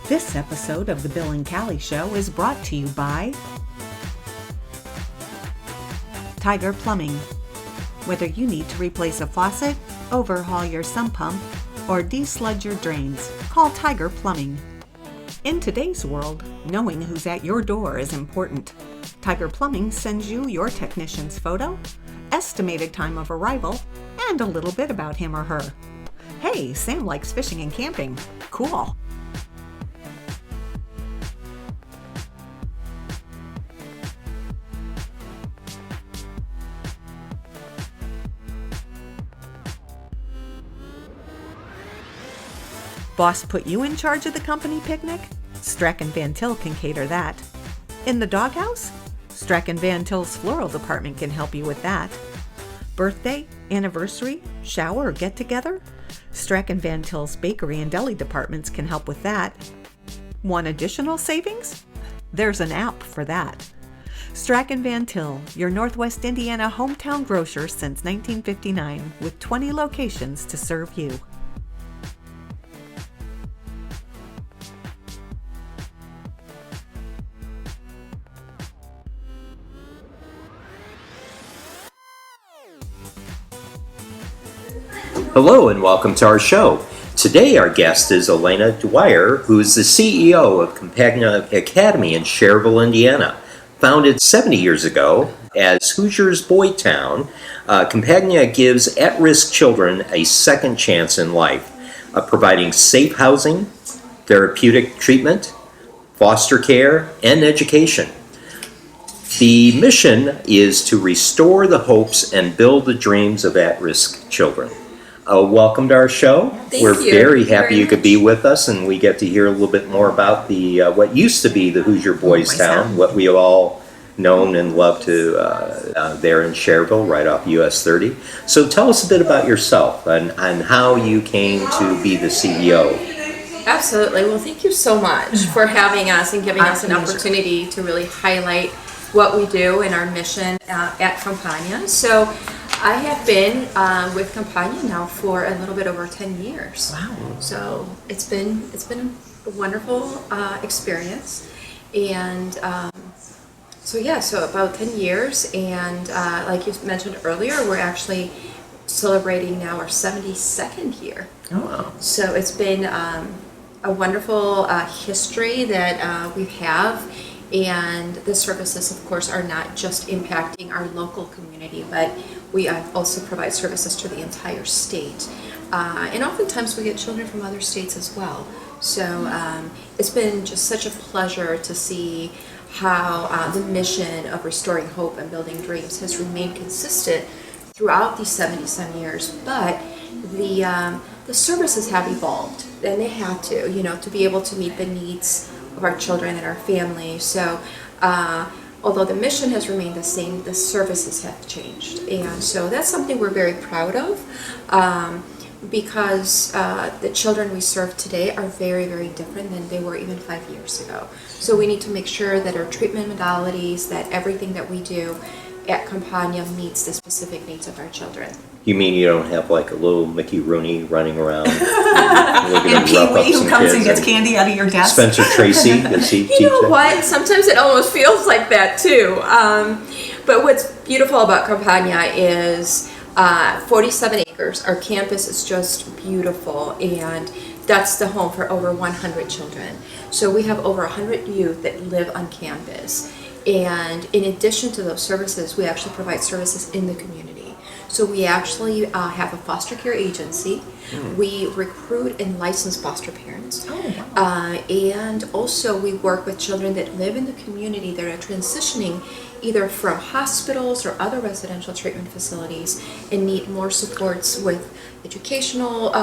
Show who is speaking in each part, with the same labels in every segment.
Speaker 1: This episode of The Bill and Callie Show is brought to you by Tiger Plumbing. Whether you need to replace a faucet, overhaul your sump pump, or desludge your drains, call Tiger Plumbing. In today's world, knowing who's at your door is important. Tiger Plumbing sends you your technician's photo, estimated time of arrival, and a little bit about him or her. Hey, Sam likes fishing and camping. Cool. Boss put you in charge of the company picnic? Strack and Van Til can cater that. In the doghouse? Strack and Van Til's floral department can help you with that. Birthday, anniversary, shower, or get-together? Strack and Van Til's bakery and deli departments can help with that. Want additional savings? There's an app for that. Strack and Van Til, your Northwest Indiana hometown grocer since 1959, with 20 locations to serve you.
Speaker 2: Hello and welcome to our show. Today our guest is Elena Dwyre, who is the CEO of Campagna Academy in Schererville, Indiana. Founded 70 years ago as Hoosiers Boy Town, Campagna gives at-risk children a second chance in life, providing safe housing, therapeutic treatment, foster care, and education. The mission is to restore the hopes and build the dreams of at-risk children. Welcome to our show. We're very happy you could be with us, and we get to hear a little bit more about the what used to be the Hoosier Boys Town, what we have all known and loved to there in Schererville, right off US 30. So tell us a bit about yourself and how you came to be the CEO.
Speaker 3: Absolutely. Well, thank you so much for having us and giving us an opportunity to really highlight what we do and our mission at Campagna. So I have been with Campagna now for a little bit over 10 years.
Speaker 1: Wow.
Speaker 3: So it's been a wonderful experience. And so about 10 years. And like you mentioned earlier, we're actually celebrating now our 72nd year.
Speaker 1: Oh, wow.
Speaker 3: So it's been a wonderful history that we have. And the services, of course, are not just impacting our local community, but we also provide services to the entire state. And oftentimes we get children from other states as well. So it's been just such a pleasure to see how the mission of restoring hope and building dreams has remained consistent throughout these 70-some years. But the services have evolved, and they have to be able to meet the needs of our children and our families. So although the mission has remained the same, the services have changed. And so that's something we're very proud of because the children we serve today are very, very different than they were even 5 years ago. So we need to make sure that our treatment modalities, that everything that we do at Campagna meets the specific needs of our children.
Speaker 2: You mean you don't have like a little Mickey Rooney running around?
Speaker 1: And Pee-wee who comes and gets candy out of your desk?
Speaker 2: Spencer Tracy, does he teach
Speaker 3: You know what? Sometimes it almost feels like that too. But what's beautiful about Campagna is 47 acres. Our campus is just beautiful, and that's the home for over 100 children. So we have over 100 youth that live on campus. And in addition to those services, we actually provide services in the community. So we actually have a foster care agency. We recruit and license foster parents.
Speaker 1: Oh, wow.
Speaker 3: And also we work with children that live in the community that are transitioning either from hospitals or other residential treatment facilities and need more supports with educational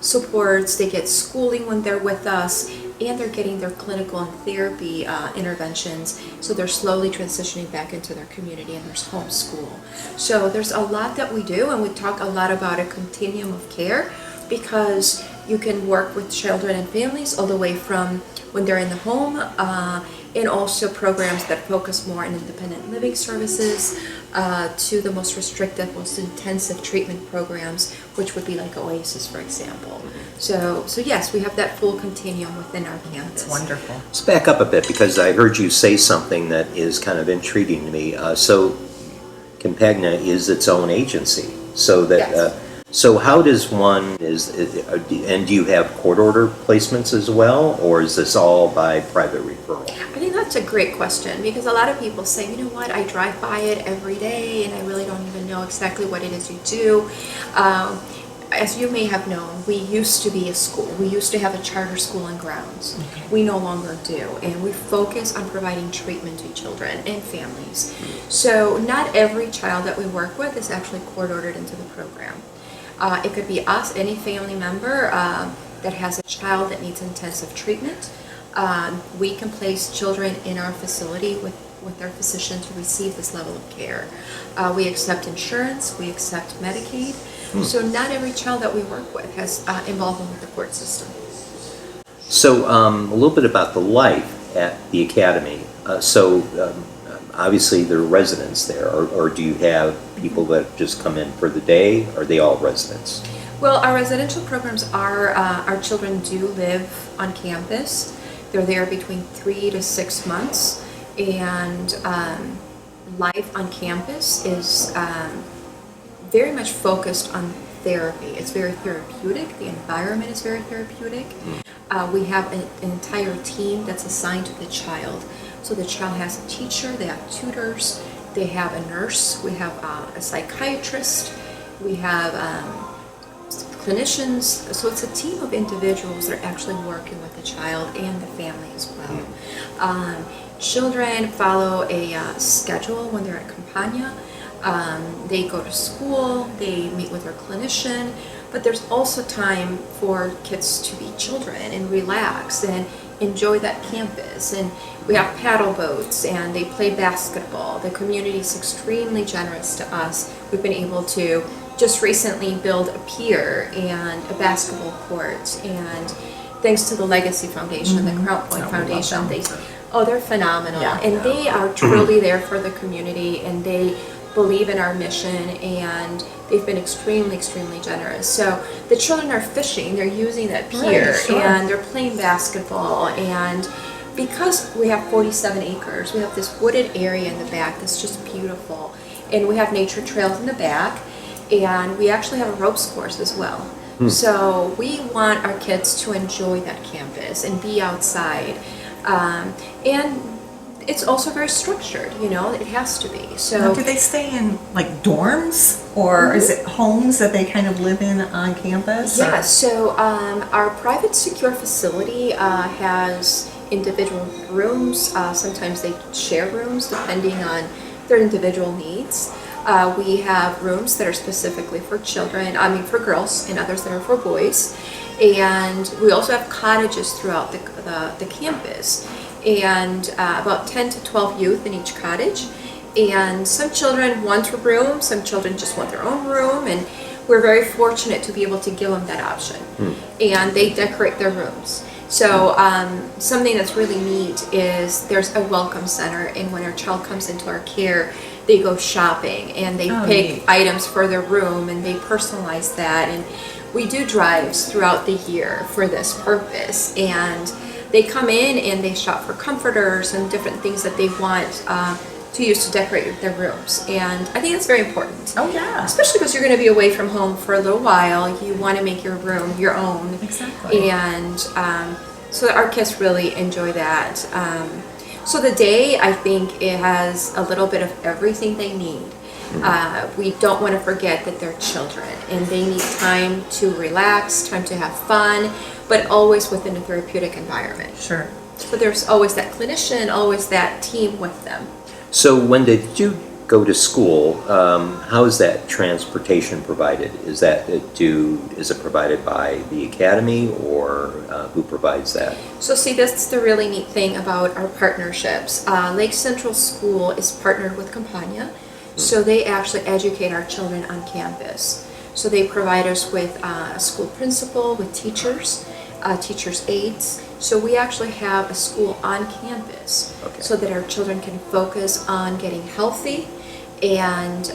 Speaker 3: supports. They get schooling when they're with us, and they're getting their clinical and therapy interventions, so they're slowly transitioning back into their community and there's home school. So there's a lot that we do, and we talk a lot about a continuum of care, because you can work with children and families all the way from when they're in the home, and also programs that focus more on independent living services, to the most restrictive, most intensive treatment programs, which would be like Oasis, for example. So yes, we have that full continuum within our campus.
Speaker 1: It's wonderful.
Speaker 2: Let's back up a bit because I heard you say something that is kind of intriguing to me. So Campagna is its own agency. So that
Speaker 3: Yes.
Speaker 2: so how does one and do you have court order placements as well, or is this all by private referral?
Speaker 3: I think that's a great question because a lot of people say, you know what, I drive by it every day and I really don't even know exactly what it is you do. As you may have known, we used to be a school. We used to have a charter school and grounds.
Speaker 1: Okay.
Speaker 3: We no longer do, and we focus on providing treatment to children and families. So not every child that we work with is actually court ordered into the program. It could be us, any family member that has a child that needs intensive treatment. We can place children in our facility with their physician to receive this level of care. We accept insurance, we accept Medicaid. So not every child that we work with has involvement with the court system.
Speaker 2: So a little bit about the life at the academy. Obviously there are residents there, or do you have people that just come in for the day? Are they all residents?
Speaker 3: Well, our residential programs are, our children do live on campus. They're there between 3 to 6 months, and life on campus is very much focused on therapy. It's very therapeutic. The environment is very therapeutic. We have an entire team that's assigned to the child. So the child has a teacher, they have tutors, they have a nurse, we have a psychiatrist, we have clinicians. So it's a team of individuals that are actually working with the child and the family as well. Children follow a schedule when they're at Campagna. They go to school, they meet with their clinician, but there's also time for kids to be children and relax and enjoy that campus. And we have paddle boats and they play basketball. The community is extremely generous to us. We've been able to just recently build a pier and a basketball court, and thanks to the Legacy Foundation, the Crown Point Foundation, they're phenomenal.
Speaker 1: Yeah.
Speaker 3: And they are truly there for the community, and they believe in our mission, and they've been extremely, extremely generous. So the children are fishing, they're using that pier,
Speaker 1: Right, sure.
Speaker 3: and they're playing basketball. And because we have 47 acres, we have this wooded area in the back that's just beautiful. And we have nature trails in the back, and we actually have a ropes course as well. So we want our kids to enjoy that campus and be outside. And it's also very structured, it has to be.
Speaker 1: Now,
Speaker 3: So
Speaker 1: do they stay in like dorms, or is it homes that they kind of live in on campus? or-
Speaker 3: yeah, so our private secure facility has individual rooms. Sometimes they share rooms depending on their individual needs. We have rooms that are specifically for for girls, and others that are for boys. And we also have cottages throughout the campus, and about 10 to 12 youth in each cottage. And some children want a room, some children just want their own room, and we're very fortunate to be able to give them that option. And they decorate their rooms. So something that's really neat is there's a welcome center, and when our child comes into our care, they go shopping and they pick
Speaker 1: neat.
Speaker 3: items for their room, and they personalize that. And we do drives throughout the year for this purpose, and they come in and they shop for comforters and different things that they want to use to decorate their rooms. And I think that's very important.
Speaker 1: Oh, yeah.
Speaker 3: Especially because you're going to be away from home for a little while. You want to make your room your own.
Speaker 1: Exactly.
Speaker 3: And so our kids really enjoy that. So the day, I think it has a little bit of everything they need. We don't want to forget that they're children and they need time to relax, time to have fun, but always within a therapeutic environment.
Speaker 1: Sure.
Speaker 3: So there's always that clinician, always that team with them.
Speaker 2: So when did you go to school? How is that transportation provided? Is it provided by the academy, or who provides that?
Speaker 3: So see, that's the really neat thing about our partnerships. Lake Central School is partnered with Campagna, so they actually educate our children on campus. So they provide us with a school principal, with teachers, teachers' aides. So we actually have a school on campus,
Speaker 2: Okay.
Speaker 3: so that our children can focus on getting healthy and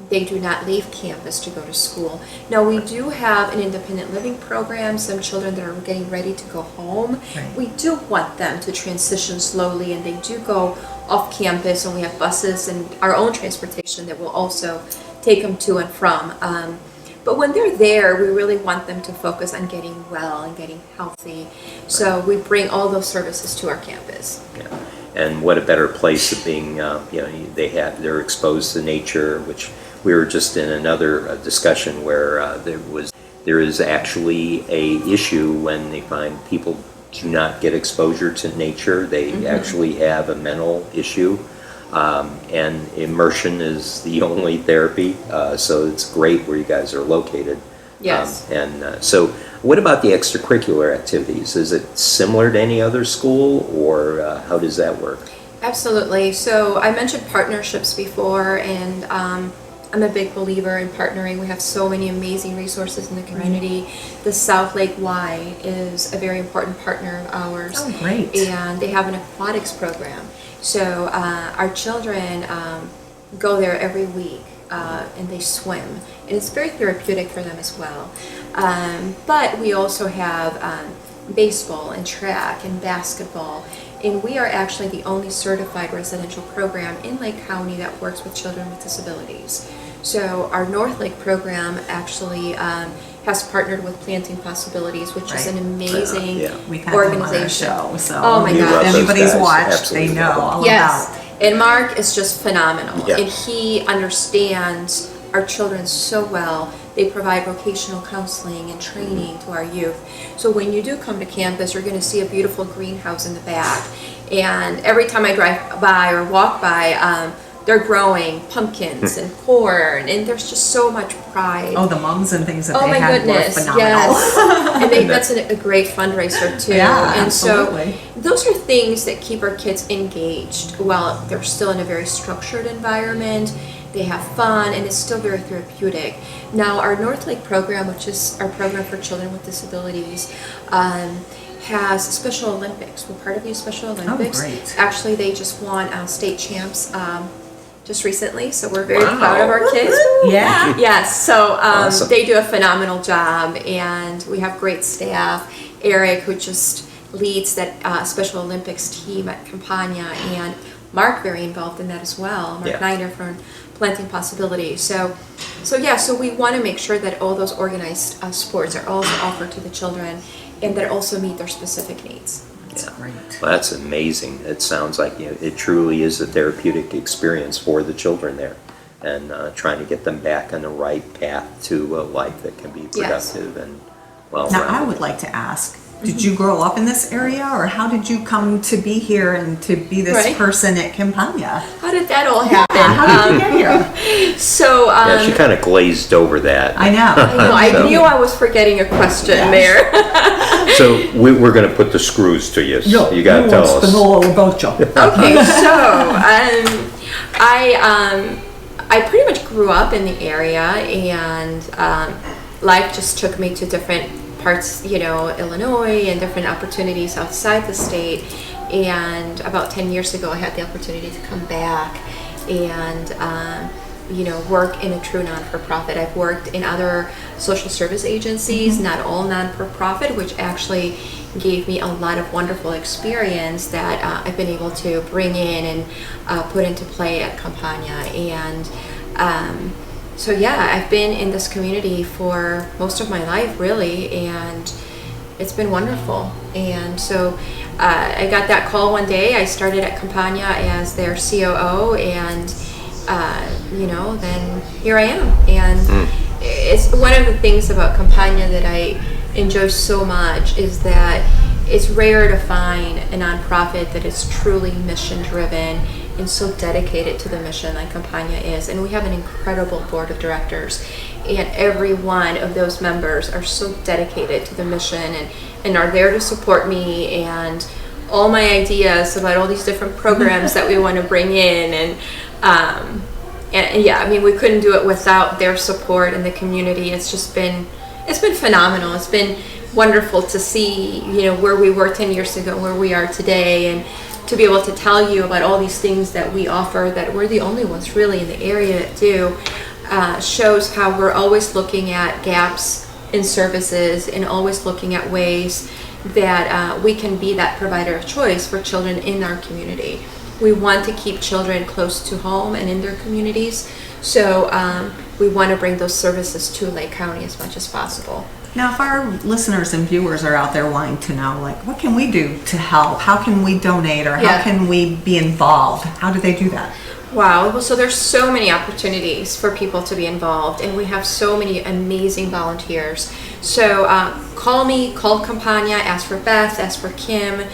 Speaker 3: they do not leave campus to go to school. Now, we do have an independent living program, some children that are getting ready to go home.
Speaker 1: Right.
Speaker 3: We do want them to transition slowly, and they do go off campus, and we have buses and our own transportation that will also take them to and from. But when they're there, we really want them to focus on getting well and getting healthy. So we bring all those services to our campus.
Speaker 2: Yeah. And what a better place of being, they're exposed to nature, which we were just in another discussion where there is actually a issue when they find people do not get exposure to nature. They actually have a mental issue. And immersion is the only therapy, so it's great where you guys are located.
Speaker 3: Yes.
Speaker 2: So what about the extracurricular activities? Is it similar to any other school, or how does that work?
Speaker 3: Absolutely. So I mentioned partnerships before, and I'm a big believer in partnering. We have so many amazing resources in the community. The South Lake Y is a very important partner of ours.
Speaker 1: Oh, great.
Speaker 3: And they have an aquatics program. So our children go there every week and they swim. And it's very therapeutic for them as well. But we also have baseball and track and basketball. And we are actually the only certified residential program in Lake County that works with children with disabilities. So our North Lake program actually has partnered with Planting Possibilities, which is an amazing
Speaker 1: We've had them on our
Speaker 3: organization.
Speaker 1: show, so
Speaker 3: Oh my
Speaker 1: if
Speaker 3: gosh.
Speaker 1: anybody's
Speaker 2: Those guys,
Speaker 1: watched,
Speaker 2: absolutely.
Speaker 1: they know all
Speaker 3: Yes,
Speaker 1: about.
Speaker 3: and Mark is just phenomenal,
Speaker 2: Yeah.
Speaker 3: and he understands our children so well. They provide vocational counseling and training to our youth. So when you do come to campus, you're going to see a beautiful greenhouse in the back. And every time I drive by or walk by, they're growing pumpkins and corn, and there's just so much pride.
Speaker 1: Oh, the mums and things that
Speaker 3: Oh
Speaker 1: they
Speaker 3: my
Speaker 1: had
Speaker 3: goodness,
Speaker 1: were phenomenal.
Speaker 3: yes. And that's a great fundraiser too.
Speaker 1: Yeah,
Speaker 3: and
Speaker 1: absolutely.
Speaker 3: so those are things that keep our kids engaged while they're still in a very structured environment. They have fun, and it's still very therapeutic. Now, our North Lake program, which is our program for children with disabilities, has Special Olympics. We're part of the Special Olympics.
Speaker 1: great.
Speaker 3: Actually, they just won state champs just recently, so we're very
Speaker 2: Wow.
Speaker 3: proud of our kids.
Speaker 1: Yeah.
Speaker 3: Yes, so
Speaker 2: Awesome.
Speaker 3: they do a phenomenal job, and we have great staff. Eric, who just leads that Special Olympics team at Campagna, and Mark very involved in that as well. Mark
Speaker 2: Yeah.
Speaker 3: Niner from Planting Possibilities. So we want to make sure that all those organized sports are also offered to the children, and that also meet their specific needs.
Speaker 1: That's great.
Speaker 2: Well, that's amazing. It sounds like it truly is a therapeutic experience for the children there, and trying to get them back on the right path to a life that can be productive and well.
Speaker 1: Now, I would like to ask, did you grow up in this area, or how did you come to be here and to be this
Speaker 3: Right.
Speaker 1: person at Campagna?
Speaker 3: How did that all happen?
Speaker 1: How did you get here?
Speaker 3: So
Speaker 2: Yeah, she kind of glazed over that.
Speaker 1: I know.
Speaker 3: I
Speaker 2: So-
Speaker 3: knew I was forgetting a question
Speaker 1: Yes.
Speaker 3: there.
Speaker 2: So we're going to put the screws to you.
Speaker 1: No,
Speaker 2: You got to tell
Speaker 1: wants to
Speaker 2: us.
Speaker 1: know all about you.
Speaker 3: Okay, so I pretty much grew up in the area, and life just took me to different parts, Illinois, and different opportunities outside the state. And about 10 years ago, I had the opportunity to come back and work in a true non-for-profit. I've worked in other social service agencies, not all non-for-profit, which actually gave me a lot of wonderful experience that I've been able to bring in and put into play at Campagna. And so yeah, I've been in this community for most of my life, really, and it's been wonderful. And so I got that call one day. I started at Campagna as their COO, and then here I am. And it's one of the things about Campagna that I enjoy so much is that it's rare to find a nonprofit that is truly mission driven and so dedicated to the mission like Campagna is. And we have an incredible board of directors, and every one of those members are so dedicated to the mission and are there to support me and all my ideas about all these different programs that we want to bring in. And yeah, I mean, we couldn't do it without their support in the community. It's been phenomenal. It's been wonderful to see, where we were 10 years ago and where we are today. And to be able to tell you about all these things that we offer, that we're the only ones really in the area that do, shows how we're always looking at gaps in services and always looking at ways that we can be that provider of choice for children in our community. We want to keep children close to home and in their communities, so we want to bring those services to Lake County as much as possible.
Speaker 1: Now, if our listeners and viewers are out there wanting to know, like, what can we do to help? How can we donate, or how can we be involved? How do they do that?
Speaker 3: Wow, well, so there's so many opportunities for people to be involved, and we have so many amazing volunteers. So call me, call Campagna, ask for Beth, ask for Kim.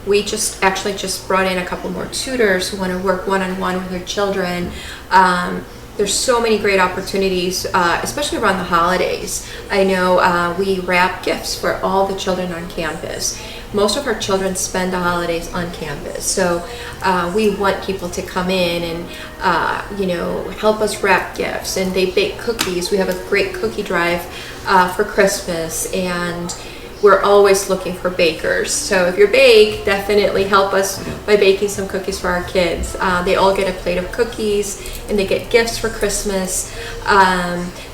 Speaker 3: We just brought in a couple more tutors who want to work one-on-one with their children. There's so many great opportunities, especially around the holidays. I know we wrap gifts for all the children on campus. Most of our children spend the holidays on campus, so we want people to come in and help us wrap gifts. And they bake cookies. We have a great cookie drive for Christmas, and we're always looking for bakers. So if you're bake, definitely help us by baking some cookies for our kids. They all get a plate of cookies, and they get gifts for Christmas.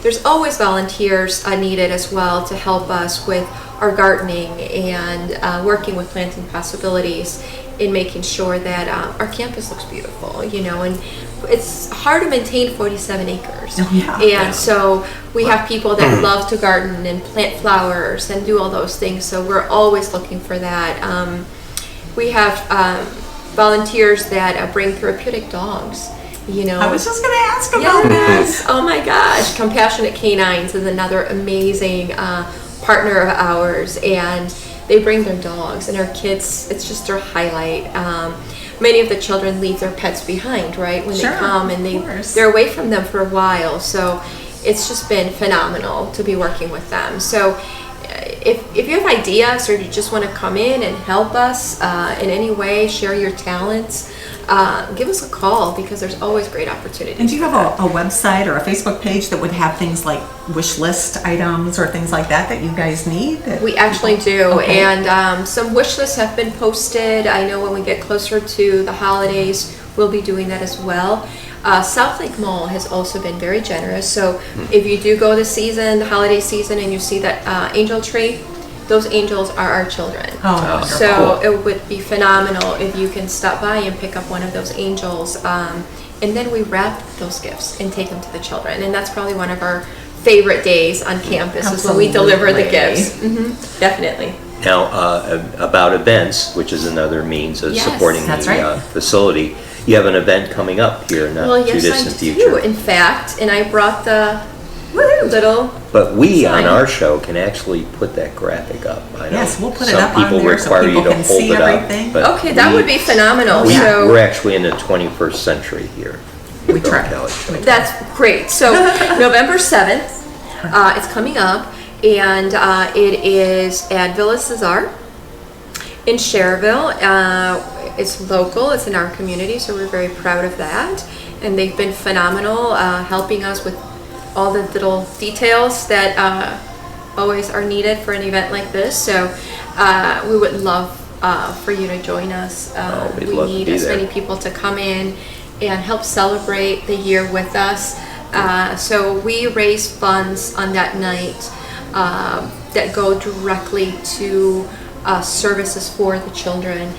Speaker 3: There's always volunteers needed as well to help us with our gardening and working with Planting Possibilities in making sure that our campus looks beautiful, and it's hard to maintain 47 acres. And so we have people that love to garden and plant flowers and do all those things, so we're always looking for that. We have volunteers that bring therapeutic dogs.
Speaker 1: I was just going to ask about this.
Speaker 3: Oh my gosh, Compassionate Canines is another amazing partner of ours, and they bring their dogs, and our kids, it's just their highlight. Many of the children leave their pets behind, right, when they come, and they're away from them for a while, so it's just been phenomenal to be working with them. So if you have ideas, or you just want to come in and help us in any way, share your talents, give us a call, because there's always great opportunities.
Speaker 1: And do you have a website or a Facebook page that would have things like wish list items or things like that you guys need?
Speaker 3: We actually do, and some wish lists have been posted. I know when we get closer to the holidays, we'll be doing that as well. South Lake Mall has also been very generous, so if you do go this season, the holiday season, and you see that angel tree, those angels are our children. So it would be phenomenal if you can stop by and pick up one of those angels, and then we wrap those gifts and take them to the children, and that's probably one of our favorite days on campus. Is when we deliver the gifts. Definitely.
Speaker 2: Now, about events, which is another means of supporting the facility, you have an event coming up here not too distant future.
Speaker 3: In fact, and I brought the little.
Speaker 2: But we on our show can actually put that graphic up. I know
Speaker 1: yes, we'll put it up on
Speaker 2: people
Speaker 1: there
Speaker 2: require
Speaker 1: so people
Speaker 2: you to
Speaker 1: can
Speaker 2: hold
Speaker 1: see
Speaker 2: it
Speaker 1: everything.
Speaker 2: up.
Speaker 3: Okay, that would be phenomenal.
Speaker 2: We're actually in the 21st century here.
Speaker 1: We try.
Speaker 3: That's great. So November 7th, it's coming up, and it is at Villa Cesar in Schererville. It's local, it's in our community, so we're very proud of that. And they've been phenomenal, helping us with all the little details that always are needed for an event like this. So we would love for you to join us. We need as many people to come in and help celebrate the year with us. So we raise funds on that night that go directly to services for the children.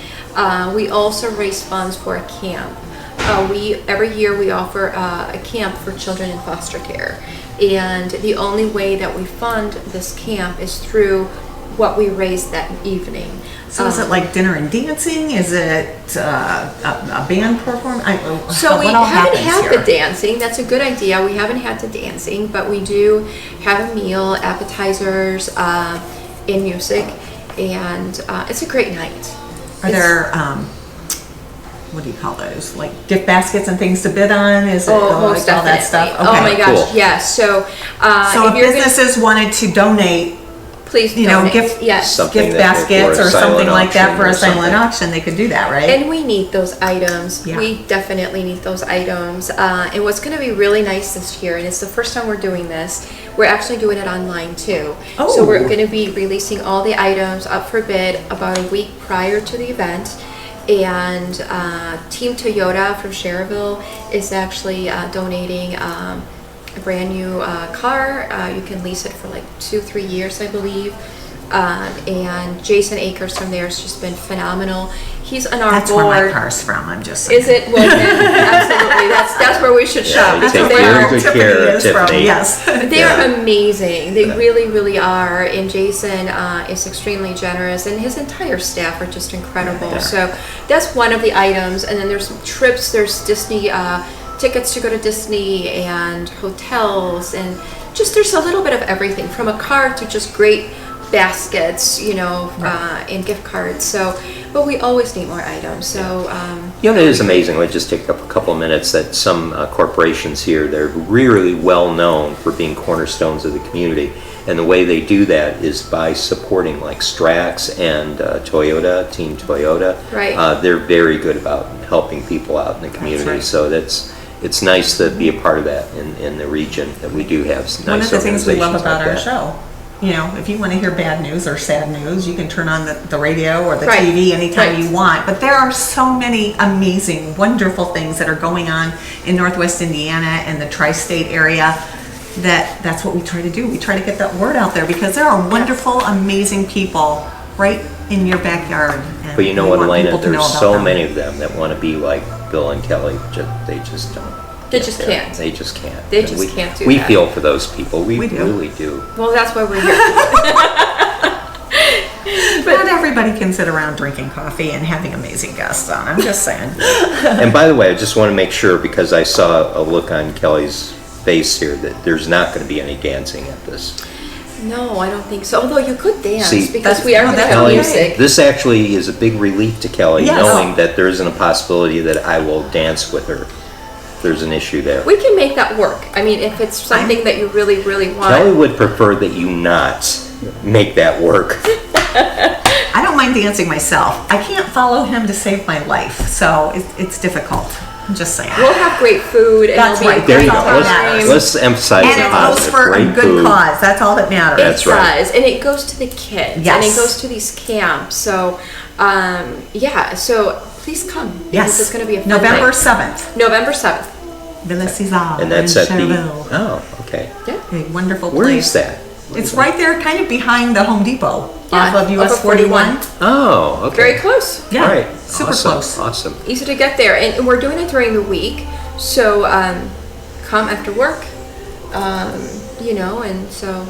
Speaker 3: We also raise funds for a camp. Every year we offer a camp for children in foster care, and the only way that we fund this camp is through what we raise that evening.
Speaker 1: So is it like dinner and dancing? Is it a band performance?
Speaker 3: So we haven't had the dancing. That's a good idea. We haven't had the dancing, but we do have a meal, appetizers, and music, and it's a great night.
Speaker 1: Are there what do you call those? Like gift baskets and things to bid on? Is it
Speaker 3: most
Speaker 1: all that stuff? Okay.
Speaker 3: Oh my gosh,
Speaker 2: cool.
Speaker 3: yes. So
Speaker 1: if businesses wanted to donate,
Speaker 3: please
Speaker 1: donate. Gift baskets or something like that for a silent auction, they could do that, right?
Speaker 3: And we need those items.
Speaker 1: Yeah.
Speaker 3: We definitely need those items. And what's going to be really nice this year, and it's the first time we're doing this, we're actually doing it online too. So we're going to be releasing all the items up for bid about a week prior to the event. And Team Toyota from Schererville is actually donating a brand new car. You can lease it for like 2-3 years, I believe. And Jason Akers from there has just been phenomenal. He's on our
Speaker 1: That's
Speaker 3: board.
Speaker 1: where my car's from. I'm just saying.
Speaker 3: Is it? Well, absolutely. That's where we should shop.
Speaker 2: we take very good care of Tiffany.
Speaker 1: Yes.
Speaker 3: They're amazing. They really, really are. And Jason is extremely generous, and his entire staff are just incredible. So that's one of the items. And then there's some trips. There's Disney tickets to go to Disney and hotels, and just there's a little bit of everything from a car to just great baskets, and gift cards. So, but we always need more items. So,
Speaker 2: It is amazing. Let's just take up a couple of minutes that some corporations here, they're really well known for being cornerstones of the community. And the way they do that is by supporting like Strack and Toyota, Team Toyota.
Speaker 3: Right.
Speaker 2: They're very good about helping people out in the community.
Speaker 1: right.
Speaker 2: So it's nice to be a part of that in the region, that we do have nice
Speaker 1: One of the things we love
Speaker 2: organizations
Speaker 1: about
Speaker 2: like
Speaker 1: our
Speaker 2: that.
Speaker 1: show, if you want to hear bad news or sad news, you can turn on the radio or the
Speaker 3: Right.
Speaker 1: TV anytime
Speaker 3: Right.
Speaker 1: you want. But there are so many amazing, wonderful things that are going on in Northwest Indiana and the tri-state area. That's what we try to do. We try to get that word out there because there are wonderful, amazing people right in your backyard. And
Speaker 2: But you know
Speaker 1: we
Speaker 2: what,
Speaker 1: want
Speaker 2: Elena,
Speaker 1: people to know
Speaker 2: there's
Speaker 1: about
Speaker 2: so
Speaker 1: them.
Speaker 2: many of them that want to be like Bill and Kelly. They just don't.
Speaker 3: They just
Speaker 2: get there.
Speaker 3: can't.
Speaker 2: They just can't.
Speaker 3: They
Speaker 2: And
Speaker 3: just can't do
Speaker 2: we
Speaker 3: that.
Speaker 2: feel for those people. We
Speaker 1: do.
Speaker 2: really do.
Speaker 3: well, that's why we're here.
Speaker 1: Not everybody can sit around drinking coffee and having amazing guests on. I'm just saying.
Speaker 2: And by the way, I just want to make sure, because I saw a look on Kelly's face here, that there's not going to be any dancing at this.
Speaker 3: No, I don't think so. Although you could dance
Speaker 2: See,
Speaker 3: because we are going to have
Speaker 2: Kelly,
Speaker 3: music.
Speaker 2: this actually is a big relief to Kelly,
Speaker 1: Yes.
Speaker 2: knowing that there isn't a possibility that I will dance with her. There's an issue there.
Speaker 3: We can make that work. I mean, if it's something that you really, really want.
Speaker 2: Kelly would prefer that you not make that work.
Speaker 1: I don't mind dancing myself. I can't follow him to save my life, so it's difficult. I'm just saying.
Speaker 3: We'll have great food, and
Speaker 1: That's
Speaker 3: it'll be
Speaker 1: right.
Speaker 3: a
Speaker 2: There
Speaker 3: great
Speaker 2: you go.
Speaker 1: That's all that
Speaker 3: time.
Speaker 1: matters.
Speaker 2: Let's emphasize
Speaker 1: And
Speaker 2: the
Speaker 1: it goes
Speaker 2: positive.
Speaker 1: for a
Speaker 2: Great
Speaker 1: good
Speaker 2: food.
Speaker 1: cause. That's all that matters.
Speaker 2: That's
Speaker 3: It
Speaker 2: right.
Speaker 3: does, and it goes to the kids, and
Speaker 1: Yes.
Speaker 3: it goes to these camps. So, so please come. Because
Speaker 1: Yes.
Speaker 3: it's going to be a fun
Speaker 1: November
Speaker 3: night.
Speaker 1: 7th.
Speaker 3: November 7th.
Speaker 1: Villa Cesar
Speaker 2: And that's
Speaker 1: in
Speaker 2: at the,
Speaker 1: Schererville.
Speaker 2: oh, okay.
Speaker 3: Yeah.
Speaker 1: A wonderful
Speaker 2: Where
Speaker 1: place.
Speaker 2: is that?
Speaker 1: It's right there, kind of behind the Home Depot,
Speaker 3: Yeah,
Speaker 1: off of US
Speaker 3: off of
Speaker 1: 41.
Speaker 3: 41.
Speaker 2: Oh, okay.
Speaker 3: Very close.
Speaker 1: Yeah,
Speaker 2: All right.
Speaker 1: super
Speaker 2: Awesome.
Speaker 1: close.
Speaker 2: Awesome.
Speaker 3: Easy to get there, and we're doing it during the week. So come after work, and so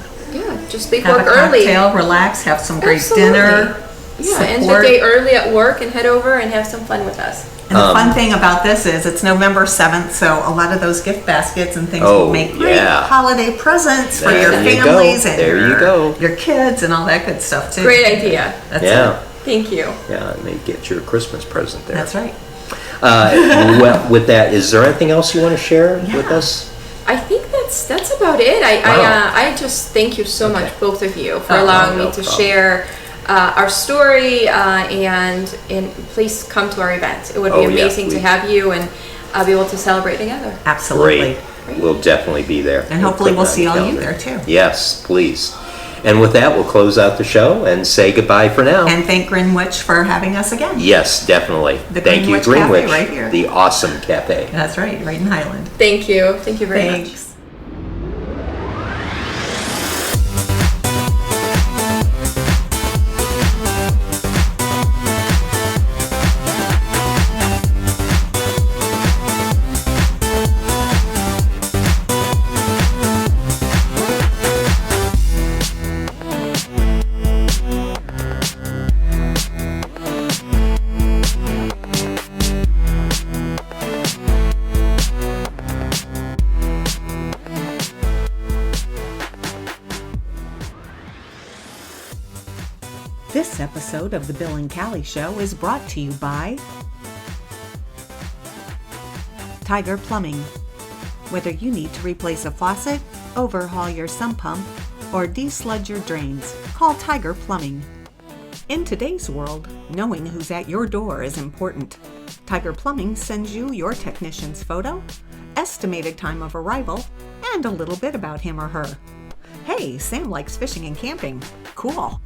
Speaker 3: just leave
Speaker 1: Have
Speaker 3: work
Speaker 1: a
Speaker 3: early.
Speaker 1: cocktail, relax, have some great
Speaker 3: Absolutely.
Speaker 1: dinner.
Speaker 3: Yeah, end the
Speaker 1: support.
Speaker 3: day early at work and head over and have some fun with us.
Speaker 1: And the fun thing about this is it's November 7th, so a lot of those gift baskets and things
Speaker 2: Oh,
Speaker 1: will make great
Speaker 2: yeah.
Speaker 1: holiday presents for
Speaker 2: There
Speaker 1: your
Speaker 2: you go.
Speaker 1: families and
Speaker 2: There you go.
Speaker 1: your kids and all that good stuff too.
Speaker 3: Great idea.
Speaker 1: That's
Speaker 2: Yeah.
Speaker 1: it.
Speaker 3: Thank you.
Speaker 2: Yeah, and they get you a Christmas present there.
Speaker 1: That's right.
Speaker 2: Well, with that, is there anything else you want to share with us?
Speaker 3: I think that's about it.
Speaker 2: Wow.
Speaker 3: I just thank you so much, both of you, for
Speaker 1: Oh,
Speaker 3: allowing
Speaker 2: no
Speaker 3: me to
Speaker 2: problem.
Speaker 3: share our story, and please come to our event. It would be
Speaker 2: Oh, yeah,
Speaker 3: amazing to
Speaker 2: please.
Speaker 3: have you and be able to celebrate together.
Speaker 1: Absolutely.
Speaker 2: Great. We'll definitely be there.
Speaker 1: And hopefully
Speaker 2: put
Speaker 1: we'll
Speaker 2: it on
Speaker 1: see
Speaker 2: the
Speaker 1: all you
Speaker 2: calendar.
Speaker 1: there too.
Speaker 2: Yes, please. And with that, we'll close out the show and say goodbye for now.
Speaker 1: And thank Greenwich for having us again.
Speaker 2: Yes, definitely.
Speaker 1: The
Speaker 2: Thank you,
Speaker 1: Greenwich Cafe
Speaker 2: Greenwich,
Speaker 1: right here.
Speaker 2: the awesome cafe.
Speaker 1: That's right, right in Highland.
Speaker 3: Thank you. Thank you very much.
Speaker 1: Thanks. This episode of The Bill and Callie Show is brought to you by Tiger Plumbing. Whether you need to replace a faucet, overhaul your sump pump, or desludge your drains, call Tiger Plumbing. In today's world, knowing who's at your door is important. Tiger Plumbing sends you your technician's photo, estimated time of arrival, and a little bit about him or her. Hey, Sam likes fishing and camping. Cool.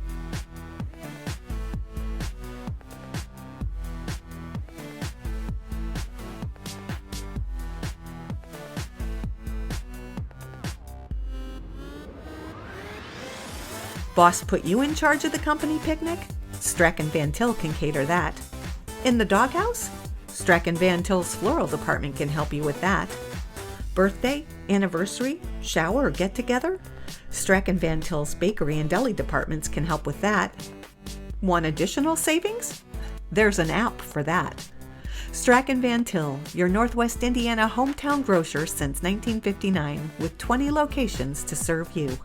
Speaker 1: Boss put you in charge of the company picnic? Strack and Van Til can cater that. In the doghouse? Strack and Van Til's floral department can help you with that. Birthday, anniversary, shower, or get-together? Strack and Van Til's bakery and deli departments can help with that. Want additional savings? There's an app for that. Strack and Van Til, your Northwest Indiana hometown grocer since 1959, with 20 locations to serve you.